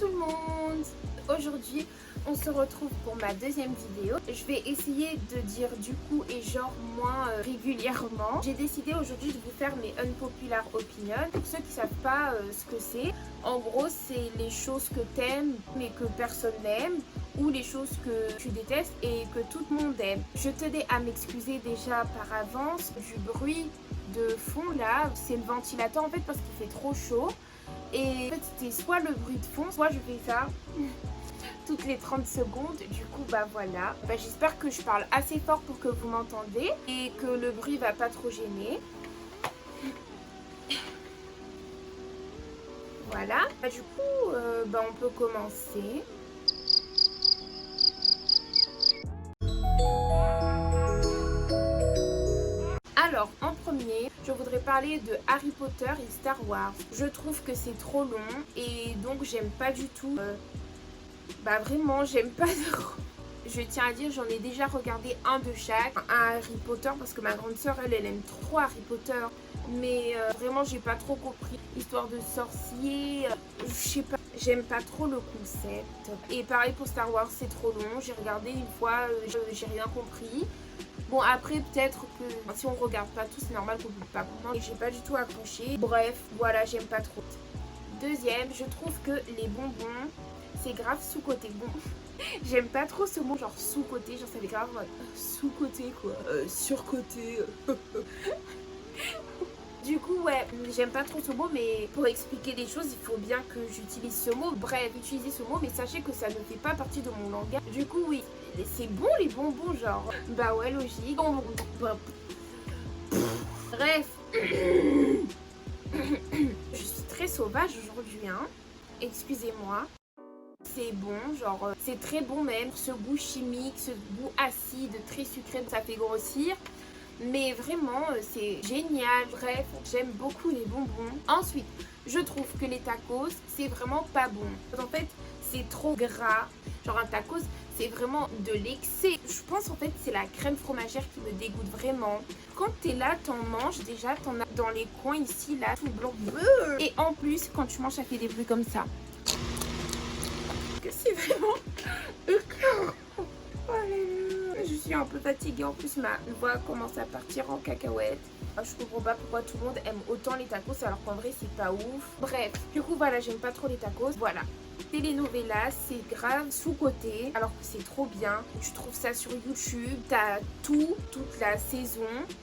tout le monde. Aujourd'hui on se retrouve pour ma deuxième vidéo. Je vais essayer de dire du coup et genre moins régulièrement. J'ai décidé aujourd'hui de vous faire mes unpopular opinions. Pour ceux qui ne savent pas ce que c'est, en gros c'est les choses que t'aimes mais que personne n'aime, ou les choses que tu détestes et que tout le monde aime. Je tenais à m'excuser déjà par avance du bruit de fond là, c'est le ventilateur en fait parce qu'il fait trop chaud. Et en fait c'était soit le bruit de fond, soit je fais ça toutes les 30 secondes. Du coup bah voilà, j'espère que je parle assez fort pour que vous m'entendez et que le bruit va pas trop gêner. Voilà, du coup on peut commencer. Alors, en premier, je voudrais parler de Harry Potter et Star Wars. Je trouve que c'est trop long et donc j'aime pas du tout. Vraiment, j'aime pas trop. Je tiens à dire, j'en ai déjà regardé un de chaque. Un Harry Potter parce que ma grande soeur, elle aime trop Harry Potter. Mais vraiment, j'ai pas trop compris. Histoire de sorcier, je sais pas. J'aime pas trop le concept. Et pareil pour Star Wars, c'est trop long. J'ai regardé une fois, j'ai rien compris. Bon après peut-être que si on regarde pas tout c'est normal qu'on ne peut pas comprendre. Et j'ai pas du tout accroché. Bref voilà, j'aime pas trop. Deuxième, je trouve que les bonbons c'est grave sous-côté. Bon j'aime pas trop ce mot genre sous-côté. Genre ça fait grave sous-côté quoi. Sur-côté. Du coup ouais, j'aime pas trop ce mot, mais pour expliquer les choses il faut bien que j'utilise ce mot. Bref, utilisez ce mot mais sachez que ça ne fait pas partie de mon langage. Du coup oui, c'est bon les bonbons genre. Bah ouais, logique. Bref. Je suis très sauvage aujourd'hui hein. Excusez-moi. C'est bon, genre c'est très bon même. Ce goût chimique, ce goût acide, très sucré, ça fait grossir. Mais vraiment c'est génial. Bref, j'aime beaucoup les bonbons. Ensuite, je trouve que les tacos c'est vraiment pas bon. En fait c'est trop gras. Genre un tacos c'est vraiment de l'excès. Je pense en fait c'est la crème fromagère qui me dégoûte vraiment. Quand t'es là t'en manges déjà, t'en as dans les coins ici là tout blanc. Et en plus quand tu manges ça fait des bruits comme ça. Que c'est vraiment... Je suis un peu fatiguée, en plus ma voix commence à partir en cacahuète. Je comprends pas pourquoi tout le monde aime autant les tacos alors qu'en vrai c'est pas ouf. Bref, du coup voilà, j'aime pas trop les tacos. Voilà. Telenovelas, c'est grave sous-côté alors que c'est trop bien. Tu trouves ça sur YouTube, t'as tout, toute la saison.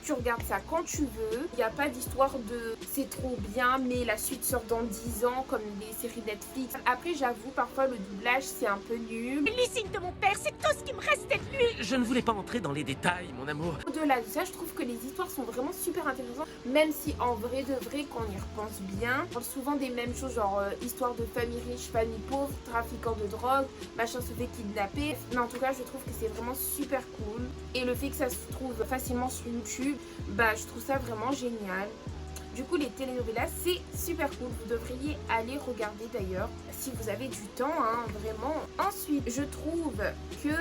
Tu regardes ça quand tu veux. Il n'y a pas d'histoire de c'est trop bien mais la suite sort dans 10 ans comme les séries Netflix. Après j'avoue parfois le doublage c'est un peu nul. Les signes de mon père, c'est tout ce qui me restait de lui. Je ne voulais pas entrer dans les détails, mon amour. Au-delà de ça, je trouve que les histoires sont vraiment super intéressantes. Même si en vrai de vrai, quand on y repense bien, on parle souvent des mêmes choses, genre histoire de famille riche, famille pauvre, trafiquant de drogue, machin se fait kidnapper. Mais en tout cas, je trouve que c'est vraiment super cool. Et le fait que ça se trouve facilement sur YouTube, je trouve ça vraiment génial. Du coup, les telenovelas, c'est super cool. Vous devriez aller regarder d'ailleurs, si vous avez du temps, hein, vraiment. Ensuite, je trouve que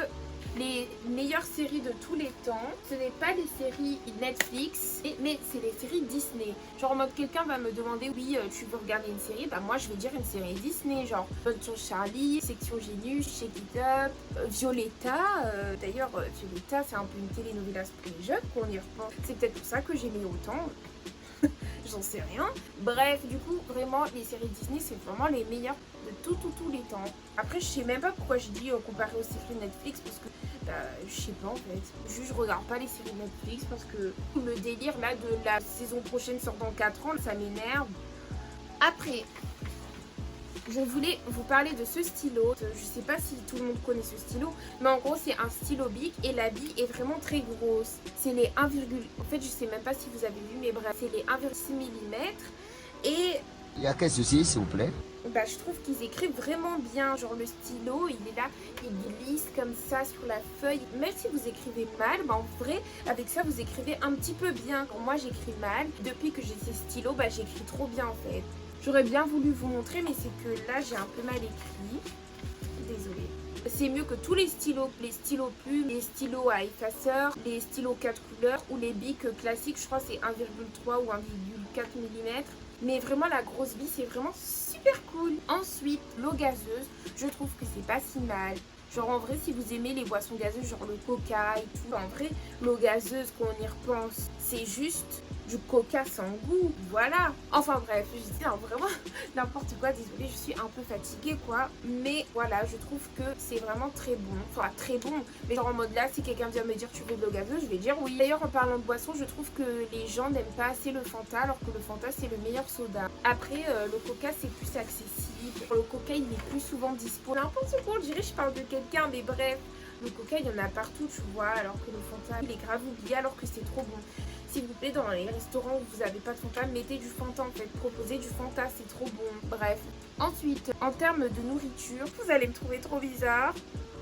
les meilleures séries de tous les temps, ce n'est pas les séries Netflix, mais c'est les séries Disney. Genre en mode quelqu'un va me demander oui tu veux regarder une série, moi je vais dire une série Disney, genre Bonne Chance Charlie, Section Génus, Shake It Up, Violetta. D'ailleurs Violetta c'est un peu une télénovelas pour les jeunes qu'on y repense. C'est peut-être pour ça que j'aimais autant. J'en sais rien. Bref, du coup, vraiment, les séries Disney, c'est vraiment les meilleures de tous les temps. Après, je sais même pas pourquoi j'ai dit comparé aux séries Netflix, parce que, je sais pas en fait. Juste, je regarde pas les séries Netflix, parce que le délire là de la saison prochaine sort dans 4 ans, ça m'énerve. Après, je voulais vous parler de ce stylo. Je sais pas si tout le monde connaît ce stylo, mais en gros c'est un stylo Bic et la bille est vraiment très grosse. C'est les 1, en fait je sais même pas si vous avez vu, mais bref, c'est les 1,6 mm. Et il y a quel souci s'il vous plaît? je trouve qu'ils écrivent vraiment bien. Genre le stylo il est là, il glisse comme ça sur la feuille. Même si vous écrivez mal, en vrai avec ça vous écrivez un petit peu bien. Quand moi j'écris mal, depuis que j'ai ces stylos, j'écris trop bien en fait. J'aurais bien voulu vous montrer, mais c'est que là, j'ai un peu mal écrit. Désolée. C'est mieux que tous les stylos plumes, les stylos à effaceur, les stylos 4 couleurs ou les bics classiques. Je crois que c'est 1,3 ou 1,4 mm. Mais vraiment, la grosse bille, c'est vraiment super super cool. Ensuite, l'eau gazeuse, je trouve que c'est pas si mal. Genre en vrai, si vous aimez les boissons gazeuses, genre le coca et tout, en vrai, l'eau gazeuse, quand on y repense, c'est juste du coca sans goût, voilà. Enfin bref, je dis vraiment n'importe quoi, désolée, je suis un peu fatiguée quoi. Mais voilà, je trouve que c'est vraiment très bon, enfin très bon. Mais genre en mode là, si quelqu'un vient me dire tu veux de l'eau gazeuse, je vais dire oui. D'ailleurs en parlant de boisson, je trouve que les gens n'aiment pas assez le Fanta, alors que le Fanta c'est le meilleur soda. Après, le coca c'est plus accessible, le coca il est plus souvent dispo. N'importe quoi, on dirait que je parle de quelqu'un, mais bref. Le coca il y en a partout tu vois, alors que le Fanta il est grave oublié alors que c'est trop bon. S'il vous plaît, dans les restaurants où vous n'avez pas de Fanta, mettez du Fanta en fait. Proposez du Fanta, c'est trop bon. Bref. Ensuite, en termes de nourriture, vous allez me trouver trop bizarre.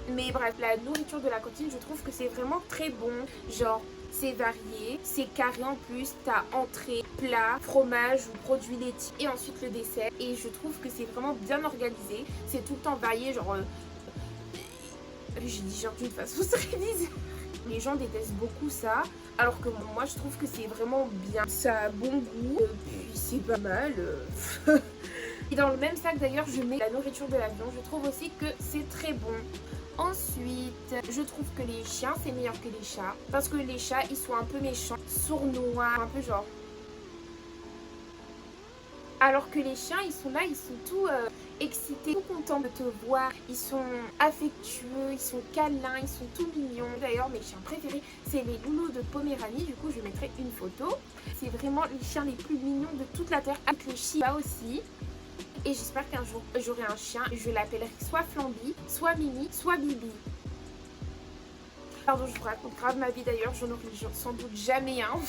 Mais bref, la nourriture de la cantine, je trouve que c'est vraiment très bon. Genre, c'est varié, c'est carré en plus. T'as entrée, plat, fromage ou produits laitiers. Et ensuite le dessert. Et je trouve que c'est vraiment bien organisé. C'est tout le temps varié, genre... j'ai dit genre d'une façon très bizarre. Les gens détestent beaucoup ça, alors que moi je trouve que c'est vraiment bien. Ça a bon goût, puis c'est pas mal. Et dans le même sac d'ailleurs, je mets la nourriture de l'avion. Je trouve aussi que c'est très bon. Ensuite, je trouve que les chiens c'est meilleur que les chats. Parce que les chats ils sont un peu méchants, sournois, un peu genre. Alors que les chiens ils sont là, ils sont tout excités, tout contents de te voir. Ils sont affectueux, ils sont câlins, ils sont tout mignons. D'ailleurs mes chiens préférés c'est les loulous de Poméranie. Du coup je mettrai une photo. C'est vraiment les chiens les plus mignons de toute la terre. Avec le Shiba aussi. Et j'espère qu'un jour j'aurai un chien. Je l'appellerai soit Flamby, soit Mimi, soit Bibi. Pardon, je vous raconte grave ma vie d'ailleurs. J'en aurai sans doute jamais un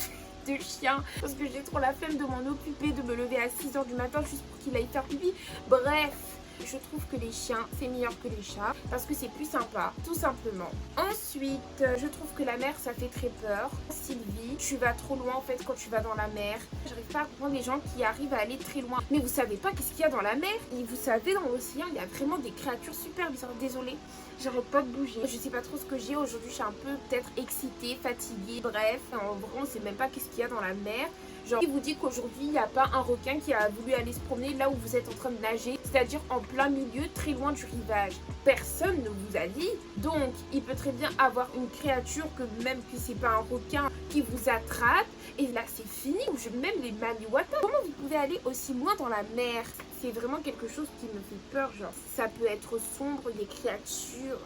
de chien. Parce que j'ai trop la flemme de m'en occuper, de me lever à 6 h du matin juste pour qu'il aille faire pipi. Bref. Je trouve que les chiens c'est meilleur que les chats parce que c'est plus sympa, tout simplement. Ensuite, je trouve que la mer ça fait très peur. Sylvie, tu vas trop loin en fait quand tu vas dans la mer. J'arrive pas à comprendre les gens qui arrivent à aller très loin. Mais vous savez pas qu'est-ce qu'il y a dans la mer? Et vous savez, dans l'océan, il y a vraiment des créatures super bizarres. Désolée, j'arrête pas de bouger. Je sais pas trop ce que j'ai aujourd'hui. Je suis un peu peut-être excitée, fatiguée. Bref, en vrai, on sait même pas qu'est-ce qu'il y a dans la mer. Genre, il vous dit qu'aujourd'hui, il n'y a pas un requin qui a voulu aller se promener là où vous êtes en train de nager, c'est-à-dire en plein milieu, très loin du rivage. Personne ne vous a dit. Donc, il peut très bien avoir une créature que même que c'est pas un requin qui vous attrape. Et là, c'est fini. Ou même les mamiwata. Comment vous pouvez aller aussi loin dans la mer? C'est vraiment quelque chose qui me fait peur. Genre, ça peut être sombre, des créatures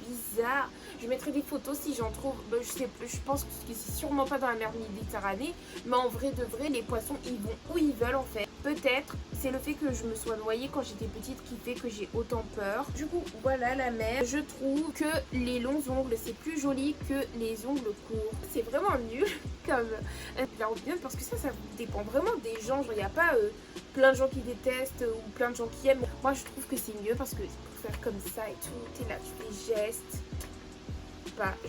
bizarres. Je mettrai des photos si j'en trouve. Je pense que c'est sûrement pas dans la mer Méditerranée. Mais en vrai de vrai, les poissons, ils vont où ils veulent en fait. Peut-être c'est le fait que je me sois noyée quand j'étais petite qui fait que j'ai autant peur. Du coup, voilà la mer. Je trouve que les longs ongles, c'est plus joli que les ongles courts. C'est vraiment nul comme la opinion parce que ça dépend vraiment des gens. Genre, il n'y a pas plein de gens qui détestent ou plein de gens qui aiment. Moi, je trouve que c'est mieux parce que pour faire comme ça et tout, t'es là, tu fais gestes.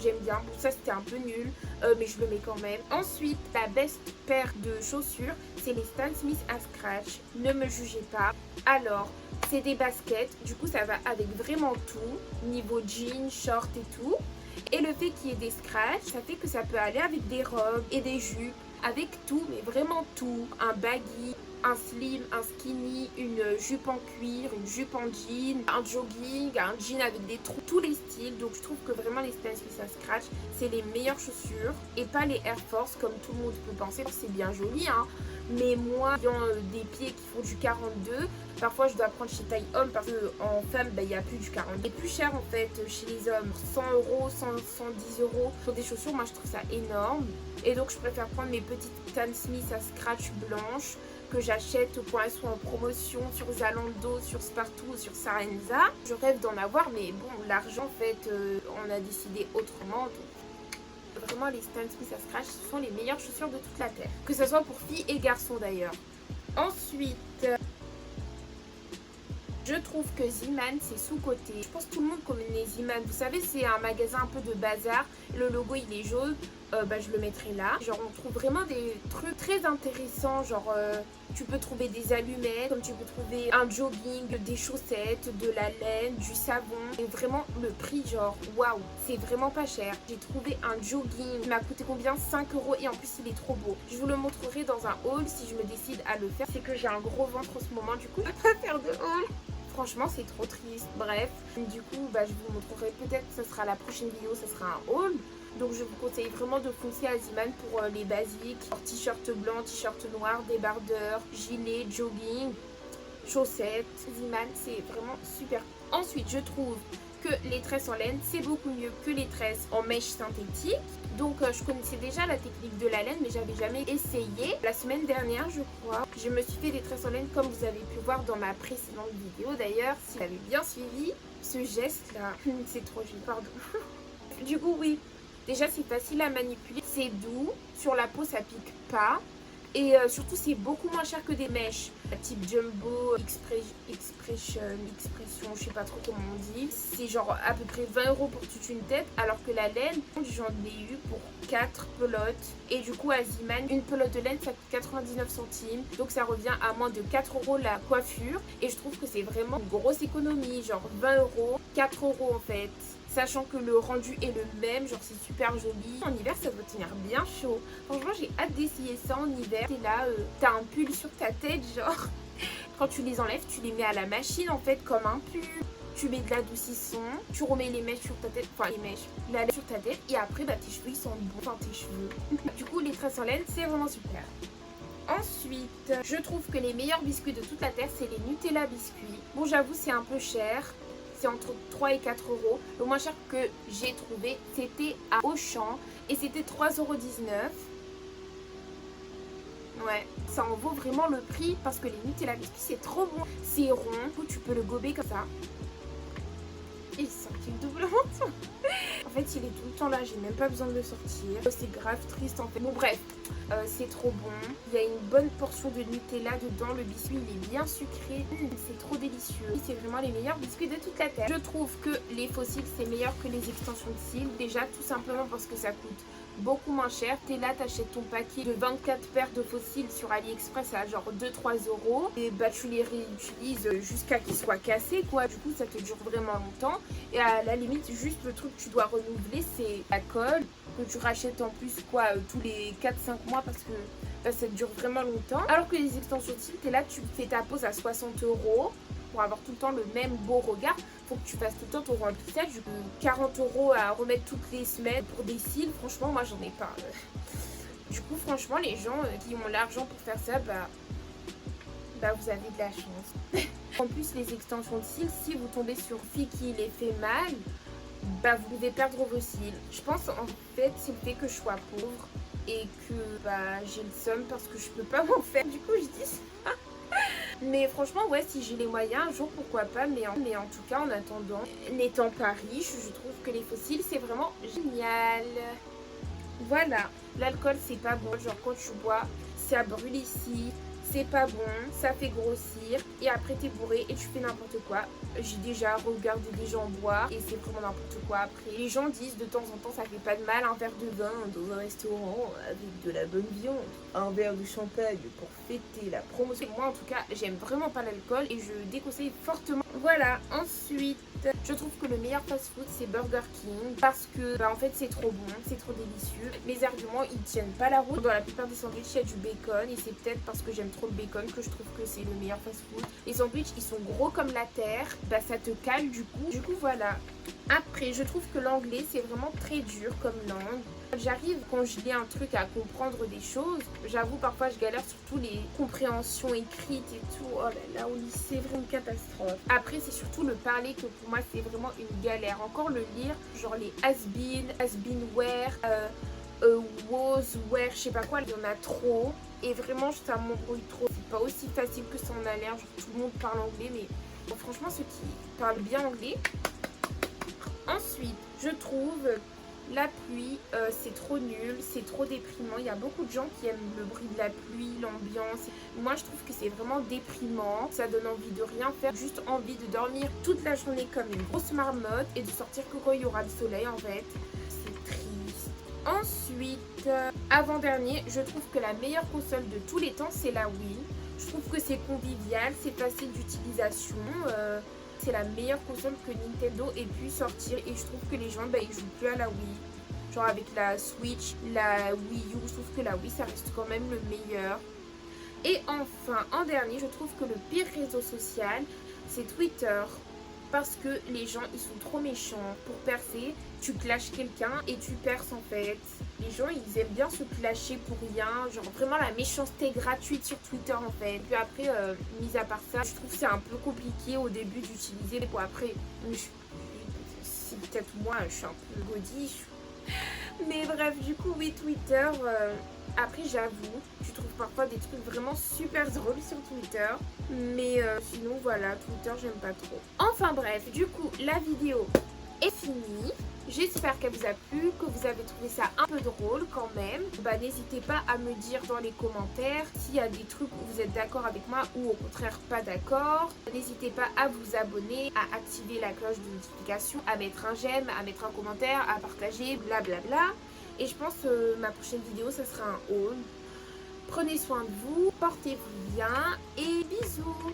J'aime bien, bon ça c'était un peu nul mais je le mets quand même. Ensuite la best paire de chaussures c'est les Stan Smith à scratch, ne me jugez pas. Alors c'est des baskets, du coup ça va avec vraiment tout, niveau jeans, short et tout. Et le fait qu'il y ait des scratchs, ça fait que ça peut aller avec des robes et des jupes, avec tout, mais vraiment tout. Un baggy, un slim, un skinny, une jupe en cuir, une jupe en jean, un jogging, un jean avec des trous, tous les styles. Donc je trouve que vraiment les Stan Smith à scratch, c'est les meilleures chaussures et pas les Air Force comme tout le monde peut penser. C'est bien joli hein, mais moi ayant des pieds qui font du 42, parfois je dois prendre chez taille homme parce qu'en femme il n'y a plus du 42. C'est plus cher en fait chez les hommes, 100 €, 110 € pour des chaussures. Moi je trouve ça énorme et donc je préfère prendre mes petites Stan Smith à scratch blanches que j'achète quand elles sont en promotion sur Zalando, sur Spartoo, sur Sarenza. Je rêve d'en avoir mais bon l'argent en fait on a décidé autrement. Donc vraiment les Stan Smith à scratch ce sont les meilleures chaussures de toute la terre, que ce soit pour filles et garçons d'ailleurs. Ensuite je trouve que Zeeman c'est sous-côté. Je pense que tout le monde connaît Zeeman. Vous savez c'est un magasin un peu de bazar. Le logo il est jaune. Je le mettrai là. Genre on trouve vraiment des trucs très intéressants. Genre Tu peux trouver des allumettes, comme tu peux trouver un jogging, des chaussettes, de la laine, du savon. Et vraiment le prix genre waouh, c'est vraiment pas cher. J'ai trouvé un jogging, il m'a coûté combien? 5 € et en plus il est trop beau. Je vous le montrerai dans un haul si je me décide à le faire. C'est que j'ai un gros ventre en ce moment, du coup je peux pas faire de haul. Franchement c'est trop triste. Bref, du coup je vous montrerai peut-être, ce sera la prochaine vidéo, ce sera un haul. Donc je vous conseille vraiment de foncer à Ziman pour les basiques, t-shirt blanc, t-shirt noir, débardeur, gilet, jogging, chaussettes. Ziman c'est vraiment super. Ensuite je trouve que les tresses en laine c'est beaucoup mieux que les tresses en mèche synthétique. Donc je connaissais déjà la technique de la laine mais j'avais jamais essayé. La semaine dernière je crois, je me suis fait des tresses en laine comme vous avez pu voir dans ma précédente vidéo. D'ailleurs si vous avez bien suivi ce geste là, c'est trop joli, pardon. Du coup oui. Déjà c'est facile à manipuler, c'est doux, sur la peau ça pique pas et surtout c'est beaucoup moins cher que des mèches type Jumbo, Expression, je sais pas trop comment on dit. C'est genre à peu près 20 € pour toute une tête alors que la laine, j'en ai eu pour 4 pelotes et du coup à Ziman, une pelote de laine ça coûte 99 centimes donc ça revient à moins de 4 € la coiffure et je trouve que c'est vraiment une grosse économie, genre 20 €, 4 € en fait. Sachant que le rendu est le même, genre c'est super joli. En hiver ça va tenir bien chaud. Franchement j'ai hâte d'essayer ça en hiver. T'es là, t'as un pull sur ta tête genre. Quand tu les enlèves, tu les mets à la machine en fait comme un pull. Tu mets de l'adoucissant, tu remets les mèches sur ta tête, enfin les mèches, la laine sur ta tête et après tes cheveux ils sont beaux, enfin tes cheveux. Du coup les tresses en laine c'est vraiment super. Ensuite, je trouve que les meilleurs biscuits de toute la terre c'est les Nutella biscuits. Bon j'avoue c'est un peu cher. C'est entre 3 et 4 €. Le moins cher que j'ai trouvé, c'était à Auchan. Et c'était 3,19 €. Ouais, ça en vaut vraiment le prix parce que les Nutella biscuits, c'est trop bon. C'est rond, du coup, tu peux le gober comme ça. Et il sort doublement. En fait, il est tout le temps là, j'ai même pas besoin de le sortir. C'est grave triste en fait. Bon, bref, c'est trop bon. Il y a une bonne portion de Nutella dedans. Le biscuit, il est bien sucré. C'est trop délicieux. C'est vraiment les meilleurs biscuits de toute la terre. Je trouve que les fossiles, c'est meilleur que les extensions de cils. Déjà, tout simplement parce que ça coûte beaucoup moins cher. T'es là, t'achètes ton paquet de 24 paires de fossiles sur AliExpress à genre 2-3 €. Et tu les réutilises jusqu'à qu'ils soient cassés quoi. Du coup, ça te dure vraiment longtemps. Et à la limite, juste le truc que tu dois renouveler, c'est la colle que tu rachètes en plus quoi tous les 4-5 mois parce que ça dure vraiment longtemps. Alors que les extensions de cils, t'es là, tu fais ta pause à 60 € pour avoir tout le temps le même beau regard. Faut que tu fasses tout le temps ton remplissage. 40 € à remettre toutes les semaines pour des cils, franchement moi j'en ai pas. Du coup franchement les gens qui ont l'argent pour faire ça, vous avez de la chance. En plus les extensions de cils, si vous tombez sur fille qui les fait mal, vous pouvez perdre vos cils. Je pense en fait c'est le fait que je sois pauvre et que j'ai le seum parce que je peux pas m'en faire. Du coup je dis ça. Mais franchement ouais, si j'ai les moyens un jour pourquoi pas, mais en tout cas en attendant, n'étant pas riche, je trouve que les fossiles c'est vraiment génial. Voilà, l'alcool c'est pas bon, genre quand tu bois ça brûle ici, c'est pas bon, ça fait grossir et après t'es bourré et tu fais n'importe quoi. J'ai déjà regardé des gens boire et c'est vraiment n'importe quoi après. Les gens disent de temps en temps ça fait pas de mal un verre de vin dans un restaurant avec de la bonne viande, un verre de champagne pour fêter la promotion. Moi en tout cas j'aime vraiment pas l'alcool et je déconseille fortement. Voilà, ensuite je trouve que le meilleur fast food c'est Burger King parce que en fait c'est trop bon, c'est trop délicieux. Mes arguments ils tiennent pas la route. Dans la plupart des sandwichs il y a du bacon et c'est peut-être parce que j'aime trop le bacon que je trouve que c'est le meilleur fast food. Les sandwichs ils sont gros comme la terre, ça te cale du coup voilà. Après je trouve que l'anglais c'est vraiment très dur comme langue. J'arrive quand je lis un truc à comprendre des choses. J'avoue parfois je galère surtout les compréhensions écrites et tout. Oh là là, au lycée c'est vraiment une catastrophe. Après c'est surtout le parler que pour moi c'est vraiment une galère. Encore le lire, genre les has-been, where, was, where, je sais pas quoi, il y en a trop. Et vraiment ça m'embrouille trop. C'est pas aussi facile que ça en a l'air. Genre tout le monde parle anglais mais bon, franchement ceux qui parlent bien anglais. Ensuite je trouve la pluie, c'est trop nul, c'est trop déprimant. Il y a beaucoup de gens qui aiment le bruit de la pluie, l'ambiance. Moi je trouve que c'est vraiment déprimant. Ça donne envie de rien faire, juste envie de dormir toute la journée comme une grosse marmotte et de sortir que quand il y aura le soleil en fait. C'est triste. Ensuite, avant-dernier, je trouve que la meilleure console de tous les temps c'est la Wii. Je trouve que c'est convivial, c'est facile d'utilisation. C'est la meilleure console que Nintendo ait pu sortir et je trouve que les gens ils jouent plus à la Wii. Genre avec la Switch, la Wii U, je trouve que la Wii ça reste quand même le meilleur. Et enfin, en dernier, je trouve que le pire réseau social, c'est Twitter. Parce que les gens, ils sont trop méchants. Pour percer, tu clashes quelqu'un et tu perces en fait. Les gens, ils aiment bien se clasher pour rien. Genre vraiment la méchanceté gratuite sur Twitter en fait. Puis après, mis à part ça, je trouve que c'est un peu compliqué au début d'utiliser. Bon après, c'est peut-être moi, je suis un peu godiche. Mais bref, du coup, oui, Twitter. Après, j'avoue, tu trouves parfois des trucs vraiment super drôles sur Twitter. Mais sinon, voilà, Twitter, j'aime pas trop. Enfin bref, du coup, la vidéo est finie. J'espère qu'elle vous a plu, que vous avez trouvé ça un peu drôle quand même. N'hésitez pas à me dire dans les commentaires s'il y a des trucs où vous êtes d'accord avec moi ou au contraire pas d'accord. N'hésitez pas à vous abonner, à activer la cloche de notification, à mettre un j'aime, à mettre un commentaire, à partager, blablabla. Et je pense que ma prochaine vidéo, ça sera un haul. Prenez soin de vous, portez-vous bien et bisous!